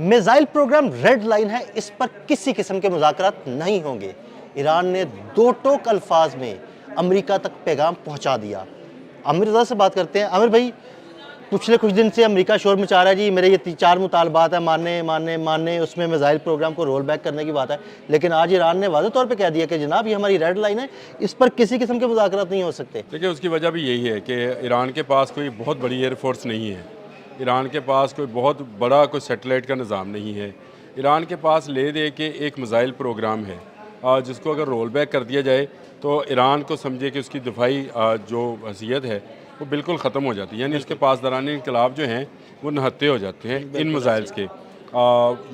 Missile programme red line है, इस पर किसी किस्म के मुज़ाकरात नहीं होंगे। ईरान ने दो टोक अल्फाज में अमेरिका तक पैगाम पहुंचा दिया। आमिर रज़ा से बात करते हैं। आमिर भाई, पिछले कुछ दिन से अमेरिका शोर मचा रहा है जी, मेरे ये 4 मुतालबात है, मानने मानने मानने, उसमें मिसाइल प्रोग्राम को रोल बैक करने की बात है। लेकिन आज ईरान ने वाज़ेह तौर पे कह दिया कि जनाब ये हमारी रेड लाइन है, इस पर किसी किस्म के मुज़ाकरात नहीं हो सकते। देखिए, उसकी वजह भी यही है कि ईरान के पास कोई बहुत बड़ी एयरफोर्स नहीं है। ईरान के पास कोई बहुत बड़ा कोई सैटेलाइट का निज़ाम नहीं है। ईरान के पास ले दे के एक मिसाइल प्रोग्राम है जिसको अगर रोल बैक कर दिया जाए तो ईरान को समझे कि उसकी दिफाई जो हैसियत है वो बिल्कुल ख़त्म हो जाती है। यानी उसके पास दौरान इनकलाब जो हैं वो नहत्ते हो जाते हैं इन मिसाइल्स के।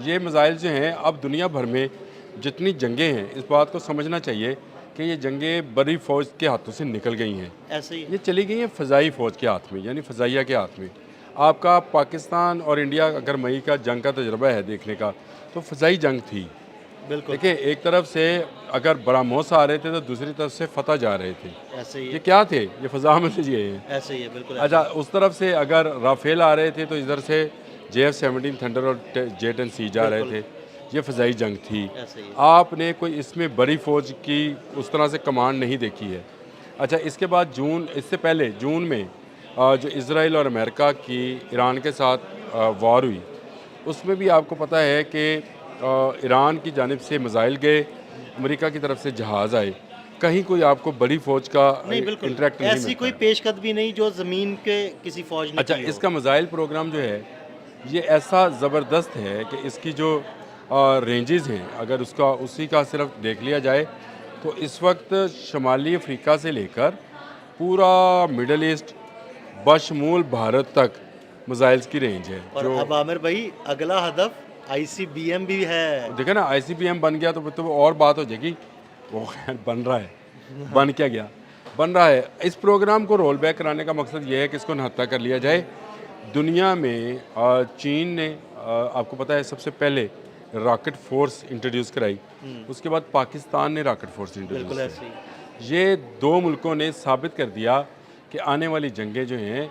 ये मिसाइल जो हैं अब दुनिया भर में जितनी जंगें हैं, इस बात को समझना चाहिए कि ये जंगें बड़ी फ़ौज के हाथों से निकल गई हैं। ऐसे ही ये चली गई हैं फ़ज़ाई फ़ौज के हाथ में, यानी फ़ज़ाइया के हाथ में। आपका पाकिस्तान और इंडिया अगर मई का जंग का तजुर्बा है देखने का, तो फ़ज़ाई जंग थी। बिल्कुल देखिए, एक तरफ से अगर बरामोस आ रहे थे तो दूसरी तरफ से फतह जा रहे थे। ऐसे ही ये है, क्या थे? ये फ़ज़ा में से ये हैं। ऐसे ही है, बिल्कुल अच्छा, उस तरफ से अगर राफेल आ रहे थे तो इधर से JF-17 थंडर और J-10C जा रहे थे। ये फ़ज़ाई जंग थी। ऐसे ही है। आपने कोई इसमें बड़ी फ़ौज की उस तरह से कमांड नहीं देखी है। अच्छा, इसके बाद इससे पहले जून में जो इज़राइल और अमेरिका की ईरान के साथ वॉर हुई, उसमें भी आपको पता है कि ईरान की जानिब से मिसाइल गए, अमेरिका की तरफ से जहाज़ आए। कहीं कोई आपको बड़ी फ़ौज का नहीं, बिल्कुल इंटरेक्ट नहीं ऐसी मिलता कोई है। पेशकदमी नहीं जो ज़मीन के किसी फ़ौज ने अच्छा, की हो। इसका मिसाइल प्रोग्राम जो है ये ऐसा ज़बरदस्त है कि इसकी जो रेंजेस हैं, अगर उसका उसी का सिर्फ देख लिया जाए तो इस वक्त शुमाली अफ्रीका से लेकर पूरा मिडल ईस्ट बशमूल भारत तक मिसाइल्स की रेंज है। और जो अब आमिर भाई, अगला हदफ ICBM भी है। देखे ना, ICBM बन गया तो वो और बात हो जाएगी। वो खैर बन रहा है, बन क्या गया, बन रहा है। इस प्रोग्राम को रोल बैक कराने का मकसद ये है कि इसको नहत्ता कर लिया जाए। दुनिया में चीन ने आपको पता है सबसे पहले रॉकेट फोर्स इंट्रोड्यूस कराई, उसके बाद पाकिस्तान ने रॉकेट फोर्स इंट्रोड्यूस बिल्कुल ऐसे कराई। ही। ये दो मुल्कों ने साबित कर दिया कि आने वाली जंगें जो हैं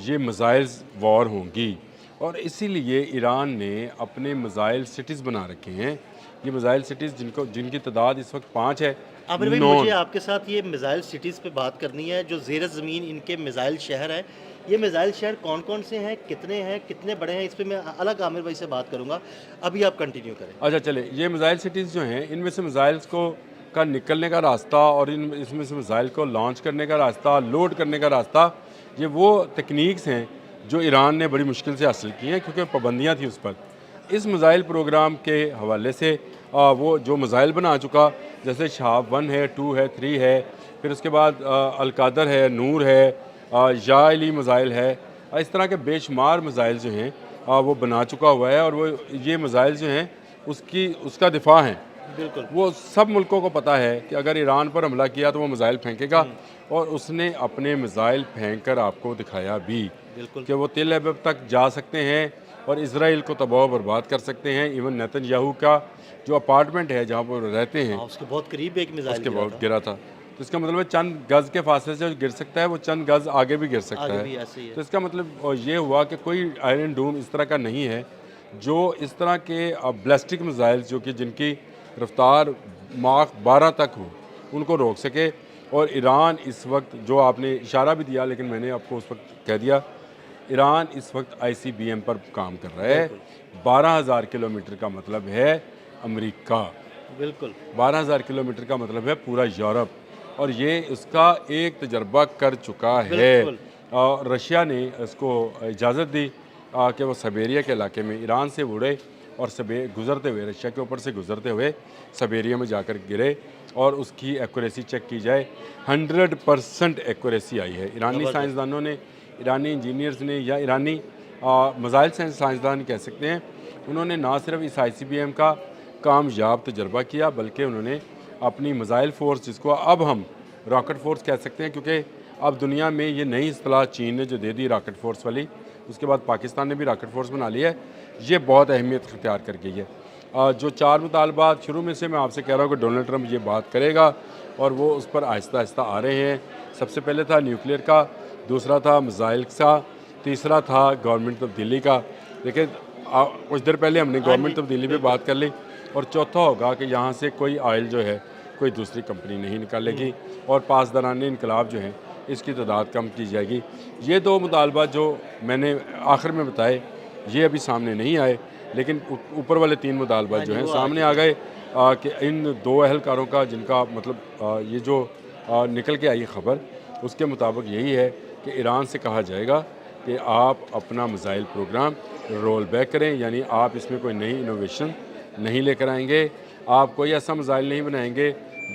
ये मिसाइल्स वॉर होंगी, और इसीलिए ईरान ने अपने मिसाइल सिटीज़ बना रखे हैं। ये मिसाइल सिटीज़ जिनकी तादाद इस वक्त 5 है। आमिर भाई, नॉन मुझे आपके साथ ये मिसाइल सिटीज़ पे बात करनी है, जो ज़ेर ज़मीन इनके मिसाइल शहर हैं। ये मिसाइल शहर कौन कौन से हैं, कितने बड़े हैं, इस पे मैं अलग आमिर भाई से बात करूंगा। अभी आप कंटिन्यू करें। अच्छा, चले, ये मिसाइल सिटीज़ जो हैं इनमें से मिसाइल्स को का निकलने का रास्ता और इसमें से मिसाइल को लॉन्च करने का रास्ता, लोड करने का रास्ता, ये वो तकनीक्स हैं जो ईरान ने बड़ी मुश्किल से हासिल की हैं क्योंकि पाबंदियाँ थी उस पर। इस मिसाइल प्रोग्राम के हवाले से वो जो मिसाइल बना चुका, जैसे शहाब 1 है, 2 है, 3 है, फिर उसके बाद अलकादर है, नूर है, या अली मिसाइल है, इस तरह के बेशुमार मिसाइल जो हैं वो बना चुका हुआ है। और वो ये मिसाइल जो हैं उसका दिफा है। बिल्कुल। वो सब मुल्कों को पता है कि अगर ईरान पर हमला किया तो वो मिसाइल फेंकेगा, और उसने अपने मिसाइल फेंक कर आपको दिखाया भी बिल्कुल। कि वो तेल अबब तक जा सकते हैं और इसराइल को तबाह बर्बाद कर सकते हैं। इवन नेतन्याहू का जो अपार्टमेंट है जहाँ पर रहते हैं, हाँ, उसके बहुत करीब एक मिसाइल उसके गिरा बहुत था। गिरा था। तो इसका मतलब है चंद गज़ के फासले से जो गिर सकता है वो चंद गज़ आगे भी गिर सकता आगे भी है। ऐसे ही है। तो इसका मतलब ये हुआ कि कोई आयरन डोम इस तरह का नहीं है जो इस तरह के बैलिस्टिक मिसाइल्स जो कि जिनकी रफ्तार माख 12 तक हो उनको रोक सके। और ईरान इस वक्त, जो आपने इशारा भी दिया लेकिन मैंने आपको उस वक्त कह दिया, ईरान इस वक्त ICBM पर काम कर रहा है। 12,000 किलोमीटर का मतलब है अमेरिका, बिल्कुल। 12,000 किलोमीटर का मतलब है पूरा यूरोप, और ये उसका एक तजर्बा कर चुका है। बिल्कुल। रशिया ने इसको इजाज़त दी कि वो साइबेरिया के इलाके में ईरान से उड़े और गुज़रते हुए, रशिया के ऊपर से गुज़रते हुए साइबेरिया में जाकर गिरे, और उसकी एक्यूरेसी चेक की जाए 100% एक्यूरेसी आई है। ईरानी साइंसदानों ने, ईरानी इंजीनियर्स ने, या ईरानी मिसाइल साइंसदान कह सकते हैं, उन्होंने ना सिर्फ इस ICBM का कामयाब तजर्बा किया बल्कि उन्होंने अपनी मिसाइल फोर्स, जिसको अब हम रॉकेट फोर्स कह सकते हैं क्योंकि अब दुनिया में ये नई इस्तिलाह चीन ने जो दे दी रॉकेट फोर्स वाली, उसके बाद पाकिस्तान ने भी रॉकेट फोर्स बना ली है, ये बहुत अहमियत इख्तियार कर गई है। जो 4 मुतालबात शुरू में से मैं आपसे कह रहा हूँ कि डोनाल्ड ट्रंप ये बात करेगा और वो उस पर आहिस्ता आहिस्ता आ रहे हैं। सबसे पहले था न्यूक्लियर का, दूसरा था मिसाइल का, तीसरा था गवर्नमेंट तब्दीली का। देखिए, कुछ देर पहले हमने गवर्नमेंट तब्दीली पे बात कर ली, और चौथा होगा कि यहाँ से कोई ऑयल जो है कोई दूसरी कंपनी नहीं निकालेगी, और पासदारान इनकलाब जो हैं इसकी तादाद कम की जाएगी। ये दो मुतालबात जो मैंने आखिर में बताए ये अभी सामने नहीं आए, लेकिन ऊपर वाले 3 मुतालबात जो हैं सामने आ गए कि इन 2 अहलकारों का, जिनका मतलब ये जो निकल के आई खबर, उसके मुताबिक यही है कि ईरान से कहा जाएगा कि आप अपना मिसाइल प्रोग्राम रोल बैक करें, यानी आप इसमें कोई नई इनोवेशन नहीं लेकर आएंगे, आप कोई ऐसा मिसाइल नहीं बनाएंगे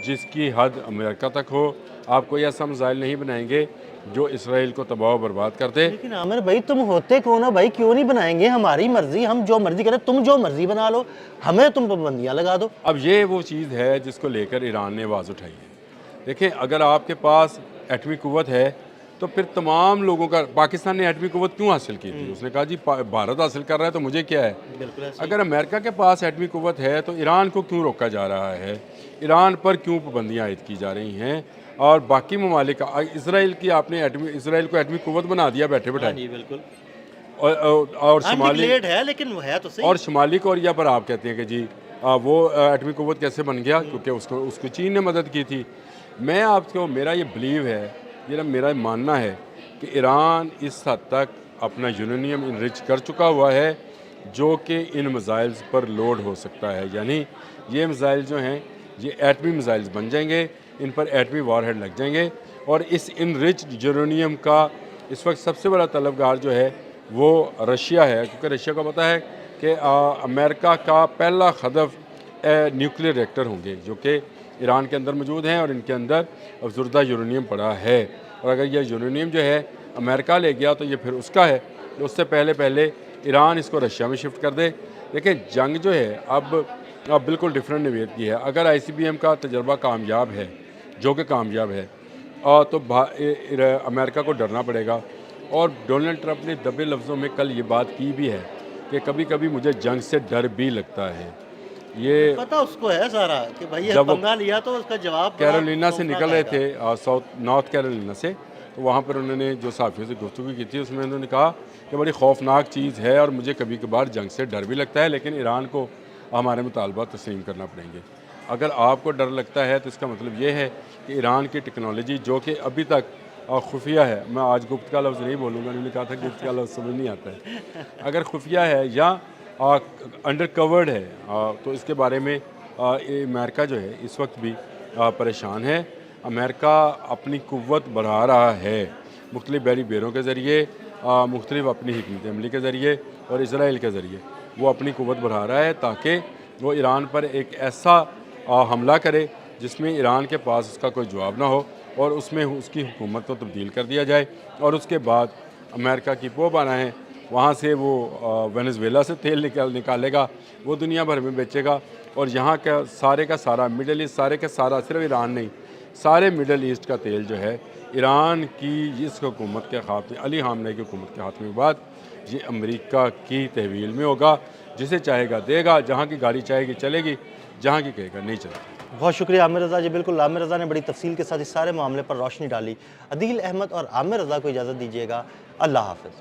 जिसकी हद अमेरिका तक हो, आप कोई ऐसा मिसाइल नहीं बनाएंगे जो इसराइल को तबाह बर्बाद कर दे। लेकिन आमिर भाई तुम होते कौन हो भाई, क्यों नहीं बनाएंगे? हमारी मर्जी, हम जो मर्जी करें, तुम जो मर्जी बना लो, हमें तुम पाबंदियाँ लगा दो। अब ये वो चीज़ है जिसको लेकर ईरान ने आवाज़ उठाई है। देखिए, अगर आपके पास एटमी कुव्वत है तो फिर तमाम लोगों का, पाकिस्तान ने एटमी कुव्वत क्यों हासिल की थी? उसने कहा जी भारत हासिल कर रहा है तो मुझे क्या है। बिल्कुल अगर अमेरिका के पास एटमी कुव्वत है तो ईरान को क्यों रोका जा रहा है, ईरान पर क्यों पाबंदियाँ आयद की जा रही हैं, और बाकी ममालिक का, इसराइल की आपने इसराइल को एटमी कुव्वत बना दिया बैठे बैठाए, जी बिल्कुल, और शुमाली है लेकिन वो है तो सही। और शुमाली कोरिया पर आप कहते हैं कि जी वो एटमी कुव्वत कैसे बन गया, क्योंकि उसको चीन ने मदद की थी। मैं आपको, मेरा ये बिलीव है, ये मेरा मानना है कि ईरान इस हद तक अपना यूरेनियम इनरिच कर चुका हुआ है जो कि इन मिसाइल्स पर लोड हो सकता है, यानी ये मिसाइल जो हैं ये एटमी मिसाइल्स बन जाएंगे, इन पर एटमी वारहेड लग जाएंगे, और इस इनरिच यूरेनियम का इस वक्त सबसे बड़ा तलबगार जो है वो रशिया है, क्योंकि रशिया को पता है कि अमेरिका का पहला हदफ न्यूक्लियर रिएक्टर होंगे जो कि ईरान के अंदर मौजूद हैं, और इनके अंदर अफजुर्दा यूरेनियम पड़ा है, और अगर यह यूरेनियम जो है अमेरिका ले गया तो ये फिर उसका है, तो उससे पहले ईरान इसको रशिया में शिफ्ट कर दे। देखिए, जंग जो है अब बिल्कुल डिफरेंट नवीयत की है। अगर ICBM का तजर्बा कामयाब है, जो कि कामयाब है, तो अमेरिका को डरना पड़ेगा। और डोनाल्ड ट्रंप ने दबे लफ्ज़ों में कल ये बात की भी है कि कभी कभी मुझे जंग से डर भी लगता है। ये पता उसको है सारा कि भाई ये जब वो पंगा लिया तो उसका जवाब कैरोलिना से निकल रहे थे, नॉर्थ कैरोलिना से, तो वहाँ पर उन्होंने जो साफियों से गुफ्तगू की थी उसमें उन्होंने कहा कि बड़ी खौफनाक चीज़ है और मुझे कभी कभार जंग से डर भी लगता है, लेकिन ईरान को हमारे मुतालबा तस्लीम करना पड़ेंगे। अगर आपको डर लगता है तो इसका मतलब ये है कि ईरान की टेक्नोलॉजी जो कि अभी तक खुफिया है, मैं आज गुप्त का लफ्ज़ नहीं बोलूँगा, उन्होंने कहा था गुप्त का लफ्ज़ समझ नहीं आता है, अगर खुफिया है या अंडर कवर्ड है, तो इसके बारे में अमेरिका जो है इस वक्त भी परेशान है। अमेरिका अपनी कुव्वत बढ़ा रहा है मुख्तलिफ बैरी बेरों के ज़रिए, मुख्तलिफ अपनी हिकमत अमली के ज़रिए और इसराइल के ज़रिए वो अपनी कुव्वत बढ़ा रहा है ताकि वो ईरान पर एक ऐसा हमला करे जिसमें ईरान के पास उसका कोई जवाब ना हो और उसमें उसकी हुकूमत को तब्दील कर दिया जाए, और उसके बाद अमेरिका की पोह बनाएँ, वहाँ से वो वेनेजुएला से तेल निकालेगा, वो दुनिया भर में बेचेगा, और यहाँ का सारा मिडल ईस्ट, सारे का सारा, सिर्फ ईरान नहीं, सारे मिडल ईस्ट का तेल जो है ईरान की इस हुकूमत के खात्मे, अली खामनेई की हुकूमत के खात्मे के बाद ये अमेरिका की तहवील में होगा। जिसे चाहेगा देगा, जहाँ की गाड़ी चाहेगी चलेगी, जहाँ की कहेगा नहीं चलेगी। बहुत शुक्रिया आमिर रज़ा जी। बिल्कुल, आमिर रज़ा ने बड़ी तफसील के साथ इस सारे मामले पर रोशनी डाली। अदील अहमद और आमिर रज़ा को इजाज़त दीजिएगा। अल्लाह हाफ़िज़।